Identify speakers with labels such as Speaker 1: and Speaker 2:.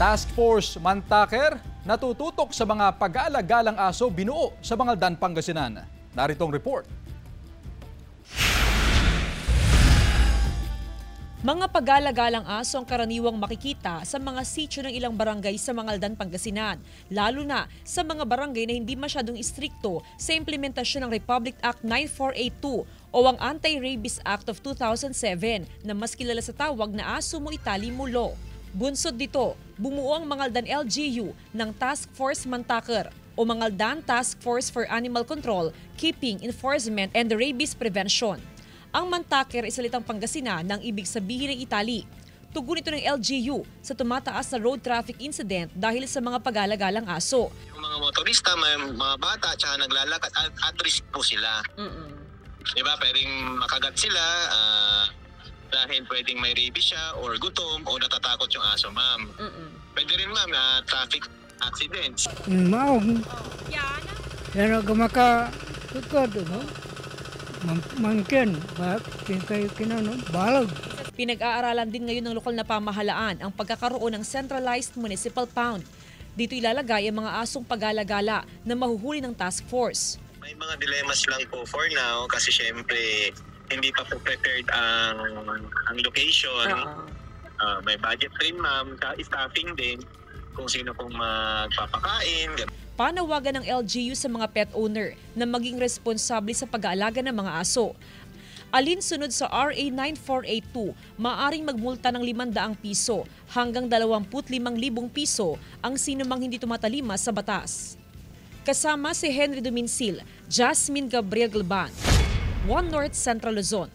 Speaker 1: Task Force Mantaker natututok sa mga pag-aalagalang aso binuo sa Bangaldan, Pangasinan. Narito ang report.
Speaker 2: Mga pag-alagalang aso ang karaniwang makikita sa mga sitio ng ilang barangay sa Bangaldan, Pangasinan, lalo na sa mga barangay na hindi masyadong istrikto sa implementasyon ng Republic Act 9482 o ang Anti-Rabies Act of 2007 na mas kilala sa tawag na Aso Mo Itali Mo Law. Bunsod dito, bumuo ang Bangaldan LGU ng Task Force Mantaker o Bangaldan Task Force for Animal Control, Keeping, Enforcement, and Rabies Prevention. Ang Mantaker ay salitang Pangasinan ng ibig sabihin ng Itali. Tugon ito ng LGU sa tumataas na road traffic incident dahil sa mga pag-alagalang aso.
Speaker 3: Yung mga motorista, may mga bata, tsaka naglalakad, at risk po sila. Diba? Pwedeng makagat sila dahil pwedeng may rabies siya or gutom o natatakot yung aso, ma'am. Pwede rin, ma'am, traffic accidents.
Speaker 4: Maong. Yan ang maka-tukod, no? Mangkin, kayo kinano, balag.
Speaker 2: Pinag-aaralan din ngayon ng lokal na pamahalaan ang pagkakaroon ng centralized municipal pound. Dito ilalagay ang mga asong pag-alagala na mahuhuli ng task force.
Speaker 3: May mga dilemmas lang po for now kasi syempre hindi pa po prepared ang location. May budget rin, ma'am, staffing din kung sino pong magpapakain.
Speaker 2: Panawagan ng LGU sa mga pet owner na maging responsable sa pag-aalaga ng mga aso. Alinsunod sa RA 9482, maaaring magmulta ng 500 piso hanggang 25,000 piso ang sinumang hindi tumatalima sa batas. Kasama si Henry Dominsil, Jasmine Gabriel Galban, One North Central Luzon.